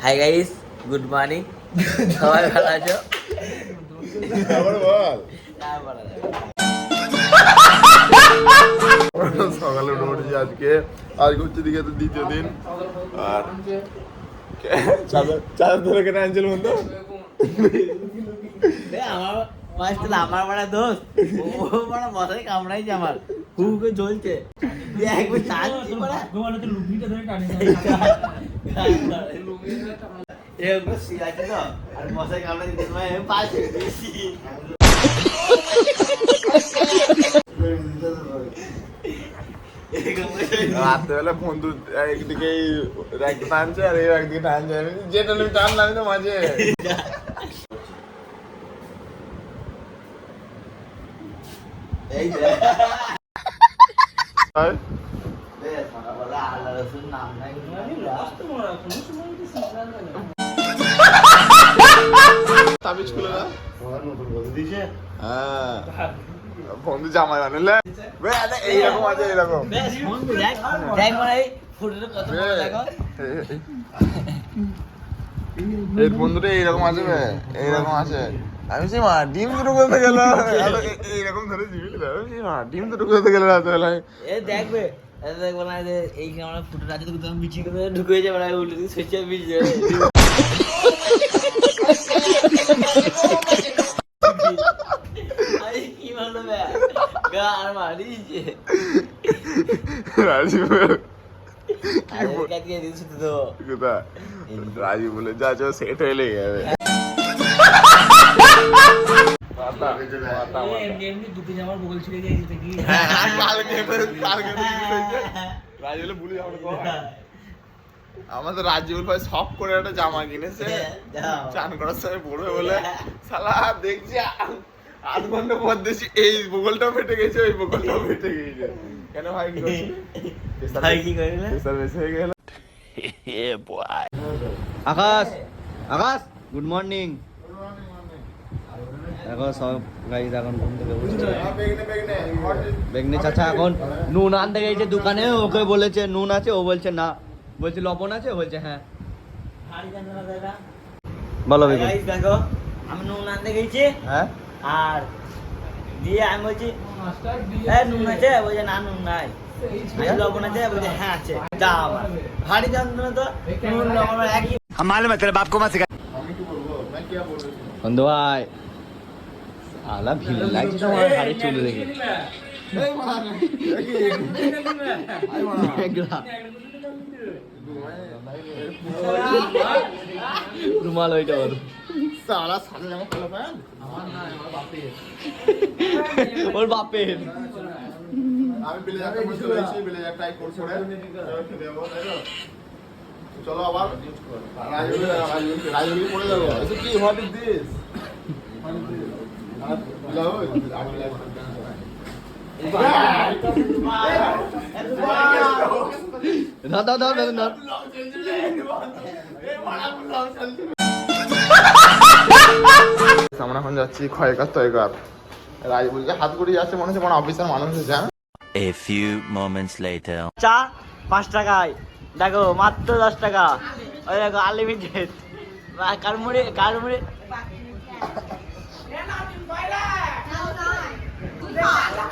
Hi guys, good morning. সবাই ভালো আছো? আবার বল। সকালে উঠে পড়েছি আজকে হচ্ছে দিকে দ্বিতীয় দিন। আর চাদর ধরে কেটে আনছিল বন্ধু। আমার মাস্টার আমার বড় দোস্ত, ও বড় মশাই কামড়াইছে আমার, খুব জ্বলছে। একবার টানছি বড় গোমানোতে লুঙ্গিটা ধরে টানে এরকম সিগাইছে তো, আর মশাই কামড়াই দিতে মানে পাশে দিয়েছি। রাত্রেবেলা বন্ধু একদিকে টানছে আর একদিকে টানছে, যেটা আমি টানলাম তো মাঝে। এই তাবিজ খুলে না বন্ধু জামাই বানালে এইরকম আছে, এইরকম এই বন্ধুটা এইরকম আছে, এইরকম আছে। আমি সেই মা ডিম দুটো করতে গেল এইরকম ধরে ডিম দুটো করতে গেল রাত্রেবেলায়। দেখবে দেখবো না যে এই আমরা ফুটো রাতে বিচি করে ঢুকে যাবে না, উল্টো দিকে সুইচে বিচ যাবে। কি বললো গা আর মারিছে রাজীব তো রাজীব বলে যা চো সেট হয়ে লেগে যাবে। আমাদের রাজীবুল ভাই শখ করে একটা জামা কিনেছে, চান করার সময় পড়বে বলে। শালা দেখছি 8 ঘন্টা পর দেখছি এই বগলটাও ফেটে গেছে, ওই বগলটাও ফেটে গেছে। কেন ভাই কি করছিস? কি করলে? প্রেসার বেশি হয়ে গেল। আকাশ, আকাশ, গুড মর্নিং। দেখো সব গাইজ এখন ঘুম থেকে উঠছে। বেগনে চাচা এখন নুন আনতে গেছে দোকানে, ওকে বলেছে নুন আছে, ও বলছে না, বলছে লবণ আছে, বলছে হ্যাঁ। বলো বেগম। দেখো আমি নুন আনতে গেছি, হ্যাঁ, আর দিয়ে আমি বলছি নুন আছে, বলছে না নুন নাই। লবণ আছে, বলছে হ্যাঁ আছে। যা আমার ভারী যন্ত্রণা তো, নুন লবণ একই। हमारे मतलब बाप को मत सिखा। বন্ধু ভাই আলা ভিল লাগছে তোমার ঘাড়ে চুল দেখে। রুমাল ওইটা ওর ওর বাপের। আমি ব্লেজারটা বুঝতে পেরেছি, ব্লেজারটা এই কোর্স করে চলো আবার রাজুরি পড়ে যাবো। আচ্ছা কি হোয়াট ইজ দিস? দাও দাও দাও দাও। আমরা এখন যাচ্ছি ক্ষয়কার তয়কার। রাজবুলকে হাত ঘুরিয়ে যাচ্ছে, মনে হচ্ছে কোনো অফিসার মানুষ হচ্ছে। A few moments later. চা 5 টাকায়, দেখো মাত্র 10 টাকা। ওই দেখো আনলিমিটেড কারমুড়ি কারমুড়ি।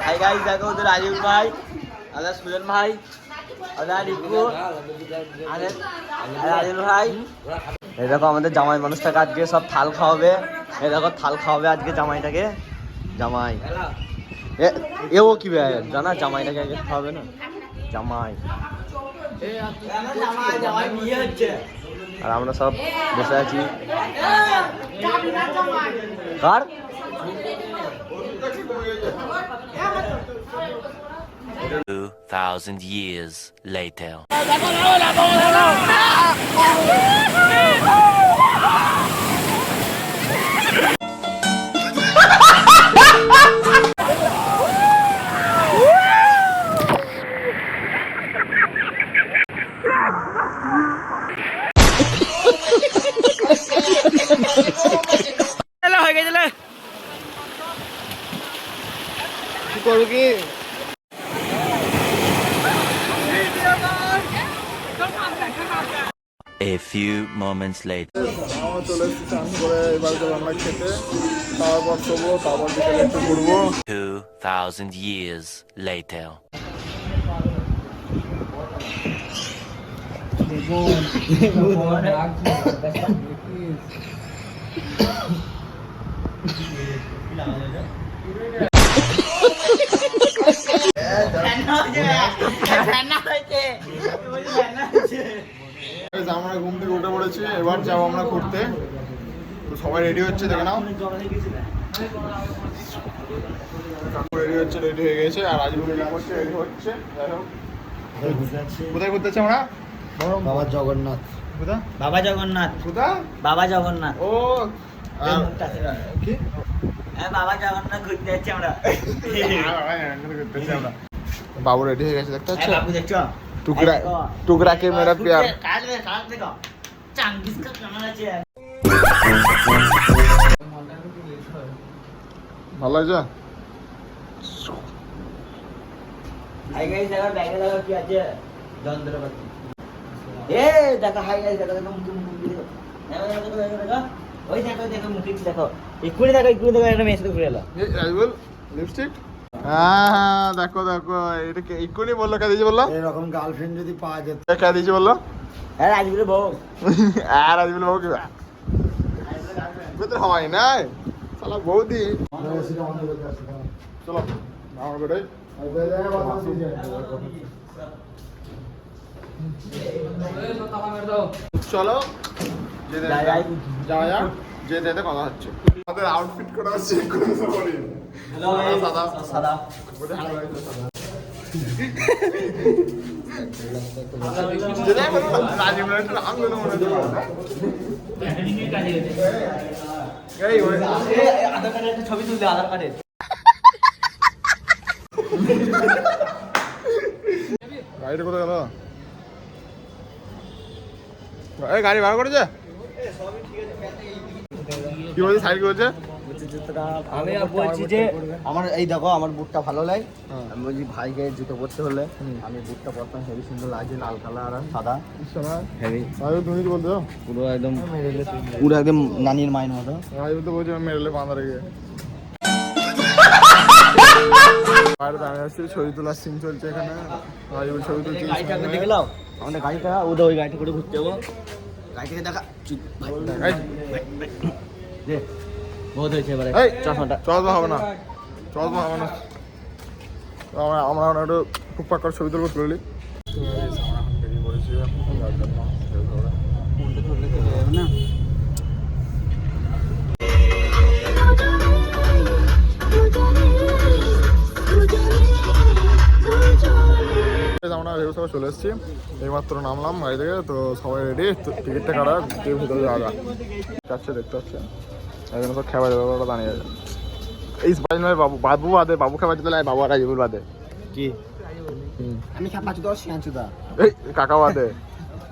হাই গাইস, দেখো ওদের রাজীব ভাই, আদার সুজন ভাই, আদার রিপু, আদার রাজীব ভাই। এই দেখো আমাদের জামাই মানুষটাকে আজকে সব থাল খাওয়াবে। এই দেখো থাল খাওয়াবে আজকে জামাইটাকে। জামাই এ ও কি ভাই জানা, জামাইটাকে আগে খাওয়াবে না জামাই। আর আমরা সব বসে আছি। কার 2,000 years later. করবো কি? A few moments later. আমরা চলে এসেছি চান করে এবার তো রান্না খেতে, তারপর শোবো, তারপর বিকেলে একটু ঘুরবো। 2,000 years later. আমরা ঘুম থেকে উঠে পড়েছি, এবার যাবো আমরা ঘুরতে। তো সবাই রেডি হচ্ছে, দেখে নাও। রেডি হচ্ছে, রেডি হয়ে গেছে, আর আজ রেডি করছে, রেডি হচ্ছে। যাই হোক, কোথায় ঘুরতে যাচ্ছে আমরা? বাবা জগন্নাথ। কোথায়? বাবা জগন্নাথ, কোথায়? বাবা জগন্নাথ। ও কি? হ্যাঁ, বাবা জগন্নাথ ঘুরতে যাচ্ছি আমরা। বাবু রেডি হয়ে গেছে, দেখতে পাচ্ছ? বাবু দেখছো? টুকরা টুকরা কে মেরা প্যার। কাজ দেখো, চাঙ্গিস কা কেমন আছে? ভালো লাগছে? হাই গাইস, দেখো ব্যাগে দেখো কি আছে, যন্ত্রপাতি। এ দেখো, হাই গাইস দেখো, দেখো মুখে দেখো, দেখো দেখো দেখো, ওই দেখো দেখো মুখে দেখো, এক্ষুনি দেখো একটা মেয়ে সাথে ঘুরে এলো। রাজবুল লিপস্টিক। হ্যাঁ দেখো দেখো, এটা কে ইকুনি বললো? কে দিয়েছে বললো? এরকম গার্লফ্রেন্ড যদি পাওয়া যেত। কে দিয়েছে বললো? হ্যাঁ, রাজবুলের বউ। আর রাজবুল বাবু কি বেতর হয় নাই শালা বৌদি। চলো আমার করে চলো যাওয়া যাক, যেতে যেতে কথা হচ্ছে। আমাদের আউটফিট করা হচ্ছে সাদা সাদা। ছবি তুলতে আধার কার্ডের। গাড়িটা কোথায় গেল? এই গাড়ি বার করেছে? কি বলছে? সাইড কি বলছে? আমি বলছি যে আমার এই দেখো আমার বুটটা ভালো লাগে। আমি বলছি ভাইকে জুতো পরতে হলে আমি বুটটা পরতাম, হেভি সুন্দর লাগছে, লাল কালার আর সাদা হেভি। তুমি কি বলছো? পুরো একদম নানির মায়ের মতো। রাজবুল তো বলছে মেরেলে বাঁধা রেখে। বাইরে দাঁড়িয়ে আসছি, ছবি তোলার সিন চলছে এখানে। রাজবুল ছবি তুলছে। গাড়িটা দেখলাম আমাদের গাড়িটা, ওদের ওই গাড়িটা করে ঘুরতে যাবো। গাড়িটাকে দেখা বহুত হয়েছে এবারে। এই চশমাটা চশমা হবে না, চশমা হবে না। আমরা একটু টুকপাক করে ছবি তুলবো তুলি। আমরা রেডি সবাই চলে এসেছি, এইমাত্র নামলাম গাড়ি থেকে। তো সবাই রেডি, টিকিটটা কাটা, ভিতরে যাওয়া যাক। যাচ্ছে দেখতে পাচ্ছে একজন সব খেবা যাবে, ওরা দাঁড়িয়ে যাবে। এই স্পাইস নয় বাবু, বাবু বাদে, বাবু খেবা যেতে বাবু আর রাজীবুল বাদে। কি আমি খাপাচ্ছি তো শিয়াঞ্চুদা, এই কাকা বাদে,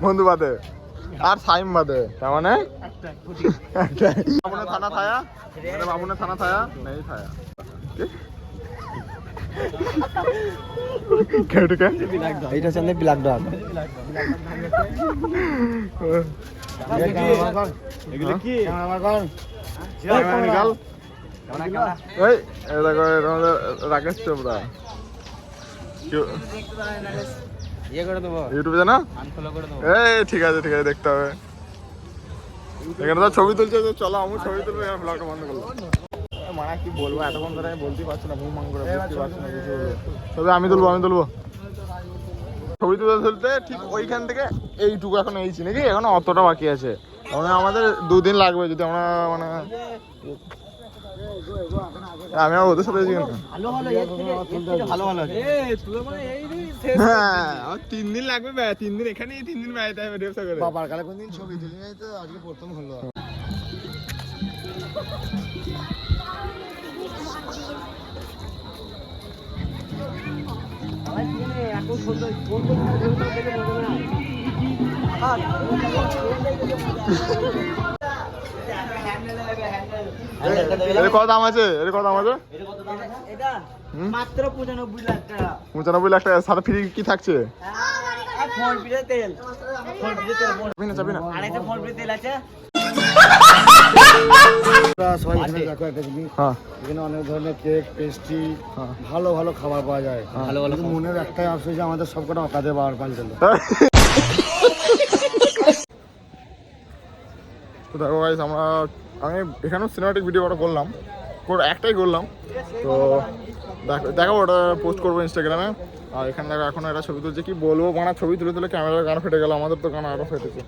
বন্ধু বাদে, আর সাইম বাদে। তার মানে বাবুনে থানা থায়া, বাবুনে থানা থায়া নেই থায়া। এইটা হচ্ছে ব্ল্যাক ডগ। এগুলো কি নিকাল। এই দেখো আমাদের রাকেশ চোপড়া ইউটিউবে জানা। এই ঠিক আছে ঠিক আছে, দেখতে হবে। এখানে তো ছবি তুলছে, চলো আমি ছবি তুলবো। ব্লগটা বন্ধ করলো। মারা কি বলবো, এতক্ষণ ধরে আমি বলতেই পারছি না, মুখ মাং করে বুঝতে পারছি না কিছু। তবে আমি তুলবো ছবি তুলতে ঠিক ওইখান থেকে এইটুকু এখন এইছি নাকি, এখন অতটা বাকি আছে। মানে আমাদের 2 দিন লাগবে যদি আমরা মানে আমি আর ওদের সাথে হ্যাঁ 3 দিন লাগবে। 3 দিন এখানে, 3 দিন বেড়াইতে হবে ব্যবসা করে। বাবার কালে কোনদিন ছবি তুলি নাই তো, আজকে প্রথম হলো। এর কত দাম আছে? এটা মাত্র 95 লাখ টাকা। 95 লাখ টাকা। সাথে ফ্রি কি থাকছে? ফোন পিঠে তেল চাবি না চাবি না আরেকটা ফোন পিঠে তেল আছে সবাই এখানে দেখো একটা জিনিস, হ্যাঁ এখানে অনেক ধরনের কেক পেস্ট্রি হ্যাঁ। ভালো ভালো খাবার পাওয়া যায়। ভালো ভালো কিন্তু মনের একটাই আফসোস যে আমাদের সবকটা অকাতে পাওয়ার পাল্টে তো দেখো গাইস আমি এখানেও সিনেমাটিক ভিডিও ওটা করলাম একটাই করলাম তো দেখো ওটা পোস্ট করবো ইনস্টাগ্রামে। আর এখানে দেখো এখন একটা ছবি তুলছে কি বলবো মানে ছবি তুলে তুলে ক্যামেরার গান ফেটে গেল আমাদের তো গান আরও ফেটেছে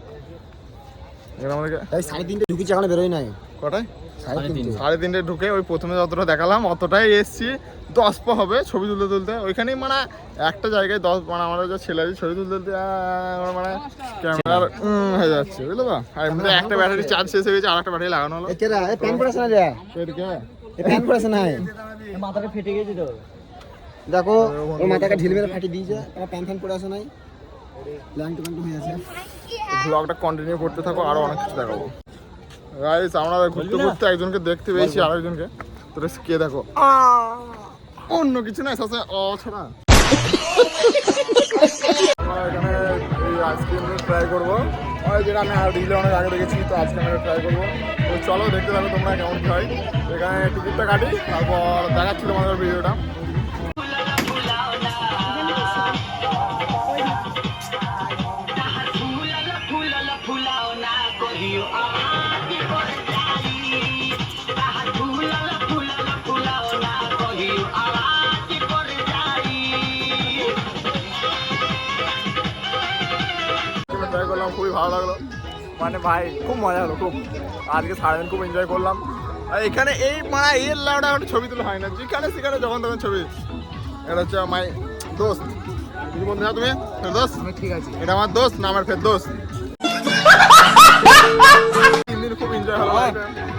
এখানে আমাদেরকে তাই 3:30 ঢুকেছি এখনো বেরোই নাই। কটায় 3:30 3:30 ঢুকে ওই প্রথমে যতটা দেখালাম অতটাই এসছি 10 পা হবে ছবি তুলতে তুলতে ওইখানেই মানে একটা জায়গায় 10 মানে আমাদের যে ছেলে আছে ছবি তুলতে তুলতে মানে ক্যামেরার হয়ে যাচ্ছে বুঝলো তো। আর এমনিতে একটা ব্যাটারি চার্জ শেষ হয়ে গেছে আর একটা ব্যাটারি লাগানো হলো। একেরা এই প্যান পড়াছ না রে, এদিকে এই প্যান পড়াছ না মাথাটা ফেটে গেছে তো দেখো ওর মাথাটা ঢিল মেরে ফাটি দিয়েছে, আর প্যান ফ্যান পড়াছ নাই, ল্যাংটু প্যান্টু হয়ে আছে। ব্লগটা কন্টিনিউ করতে থাকো আরো অনেক কিছু দেখাবো গাইস। আমরা ঘুরতে ঘুরতে একজনকে দেখতে পেয়েছি আর একজনকে তো কে দেখো অন্য কিছু না সাথে অছড়া আমরা এখানে এই আইসক্রিম ট্রাই করবো ওই যেটা আমি রিলে অনেক আগে দেখেছি তো আজকে আমরা ট্রাই করবো। তো চলো দেখতে থাকো তোমরা কেমন কি হয়। এখানে টিকিটটা কাটি তারপর দেখাচ্ছি তোমাদের ভিডিওটা। ট্রাই করলাম খুবই ভালো লাগলো মানে ভাই খুব মজা হলো খুব আজকে সারাদিন খুব এনজয় করলাম। আর এখানে এই মানে এর লাউডা একটা ছবি তুলে হয় না যেখানে সেখানে যখন তখন ছবি। এটা হচ্ছে মাই দোস্ত কি বলতে তুমি দোস্ত ঠিক আছে, এটা আমার দোস্ত না আমার ফের দোস্ত। 3 দিন খুব এনজয় হলো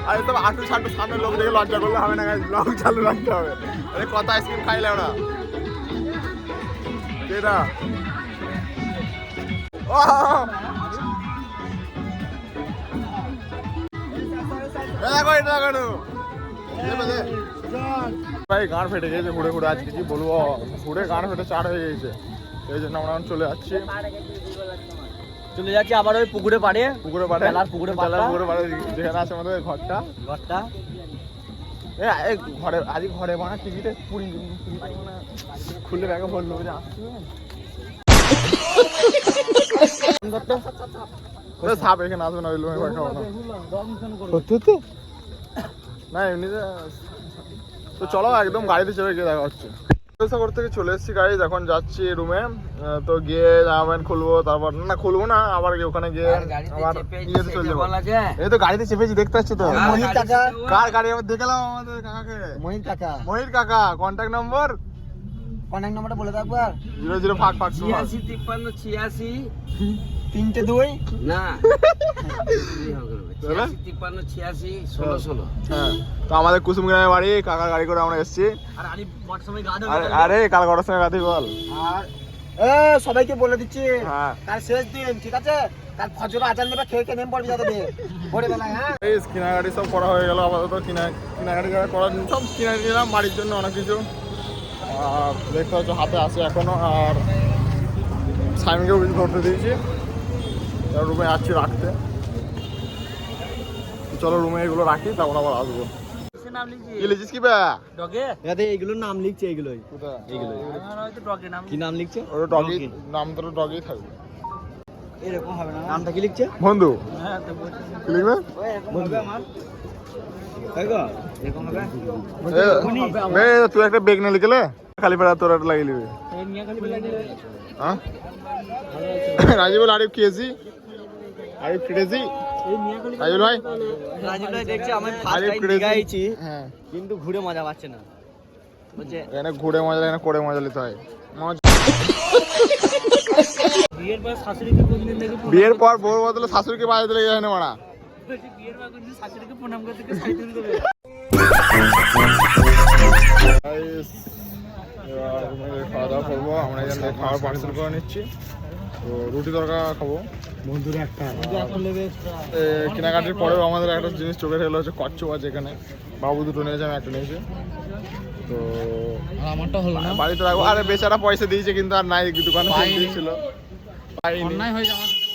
আর এসব আটু ছাটু সামনে লোক দেখে লজ্জা করলে হবে না ব্লগ চালু রাখতে হবে। আরে কত আইসক্রিম খাইলে ওরা এটা ভাই গান ফেটে গেছে ঘুরে ঘুরে আজকে কি বলবো ঘুরে গান ফেটে চার হয়ে গেছে এই জন্য আমরা এখন চলে যাচ্ছি আবার ওই পুকুরে পাড়ে পুকুরে পাড়ে পুকুরে পাড়ে যেখানে আছে আমাদের ঘরটা ঘরে আজ ঘরে বানা টিভিতে পুরি খুলে ব্যাগে বললো যে আসবে সাপ এখানে আসবে না ওই লোক খাবো না না এমনিতে। তো চলো একদম গাড়িতে চেপে গিয়ে দেখা হচ্ছে। সাগর থেকে চলে এসেছি গাড়ি এখন যাচ্ছি রুমে। তো গিয়ে জামা প্যান্ট খুলবো তারপর না খুলবো না আবার ওখানে গিয়ে আবার ইয়েতে চলে যাবো। এই তো গাড়িতে চেপেছি দেখতে পাচ্ছি তো মহিত কাকা, কার গাড়ি আবার দেখলাম আমাদের কাকাকে মহিত কাকা কন্ট্যাক্ট নম্বর কন্ট্যাক্ট নাম্বারটা বলে দাও একবার। 00 ফাঁক 86 53 86 3-2 না 53 16 হ্যাঁ তো আমাদের কুসুম গ্রামের বাড়ি কাকার গাড়ি করে আমরা এসেছি। আর আনি বট সময় গা আরে কাল কটার সময় গাধি বল। আর সবাইকে বলে দিচ্ছি হ্যাঁ কাল শেষ দিন, ঠিক আছে? কাল ফজর আজান দেবে, খেয়ে খেয়ে নেম পড়বি যাতে দিয়ে ভোরে বেলায়। হ্যাঁ এই কেনাকাটি সব করা হয়ে গেল আপাতত কেনাকাটি করা সব কিনে নিলাম বাড়ির জন্য অনেক কিছু। আর দেখতে হচ্ছে হাতে আসে এখনো আর সাইমকেও কিছু ধরতে দিয়েছি রুমে যাচ্ছি রাখতে। চলো রুমে এগুলো রাখি তারপর আবার আসবো। কি লিখিস কি ব্যা ডগে এইগুলোর নাম লিখছে এইগুলোই কোথায় এইগুলোই আমার হয়তো ডগে নাম কি নাম লিখছে ওটা ডগি নাম তো ডগি থাকবে। এরকম হবে না নামটা কি লিখছে বন্ধু হ্যাঁ তো বলছি কি লিখবে ওই এরকম হবে আমার এরকম হবে তুই একটা বেগ না লিখলে খালি পেড়া তোর একটা লাগিয়ে নিবি। এই মিয়া খালি বলে দিলে হ্যাঁ রাজীবুল আরিফ কেজি আরিফ ক্রেজি এই মিয়া খালি রাজীবুল ভাই রাজীব ভাই দেখছে আমি ফার্স্ট আরিফ টাইম ক্রেজি দেখাইছি হ্যাঁ কিন্তু ঘুরে মজা পাচ্ছে না বলছে এখানে ঘুরে মজা এখানে করে মজা নিতে হয়। বিয়ের পর শাশুড়িকে কোনদিন দেখে বিয়ের পর বউর বদলে শাশুড়িকে বাজাতে লেগে যায় না মারা। বিয়ের পর কোনদিন শাশুড়িকে প্রণাম করতে গিয়ে সাইড তুলে দেবে খাওয়া দাওয়া করবো আমরা এখানে খাবার পার্সেল করে নিচ্ছি। তো রুটি তরকা খাবো বন্ধুরা একটা কেনাকাটির পরেও আমাদের একটা জিনিস চোখে ঠেলো হচ্ছে কচ্ছপ আছে এখানে বাবু দুটো নিয়েছে আমি একটা নিয়েছি। তো আমারটা হলো না বাড়িতে রাখবো আরে বেচারা পয়সা দিয়েছে কিন্তু আর নাই দোকানে দিয়েছিল অন্যায় হয়েছে আমার সাথে,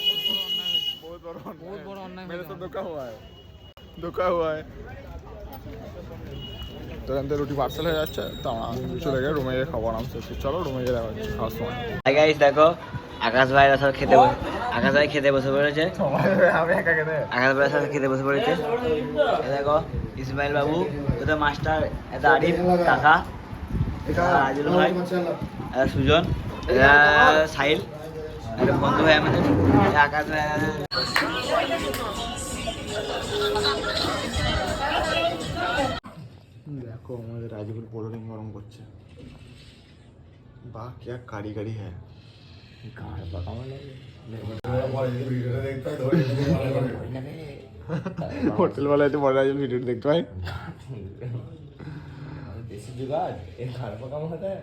बहुत बड़ा अन्याय मेरे तो धोखा हुआ है তো এখান থেকে রুটি পার্সেল হয়ে যাচ্ছে, তো আমরা চলে গিয়ে রুমে গিয়ে খাবো আরামসে। চলো রুমে গিয়ে দেখা হচ্ছে খাওয়ার সময়। হাই গাইস দেখো আকাশ ভাইরা সব আকাশ ভাই খেতে বসে পড়েছে, আমি একা খেতে আকাশ ভাইরা সব খেতে বসে পড়েছে। এই দেখো ইসমাইল বাবু, এটা মাস্টার, এটা আরিফ কাকা, এটা রাজুল ভাই, এটা সুজন, এটা সাহিল, এটা বন্ধু ভাই আমাদের, এটা আকাশ ভাই। দেখো আমাদের রাজীবুল পোলোরিং গরম করছে। বাহ क्या कारीगरी है। হোটেল वाला तो बड़ा राजीवुल वीडियो देखते भाई। देसी जुगाड़ एक घर पर काम होता है।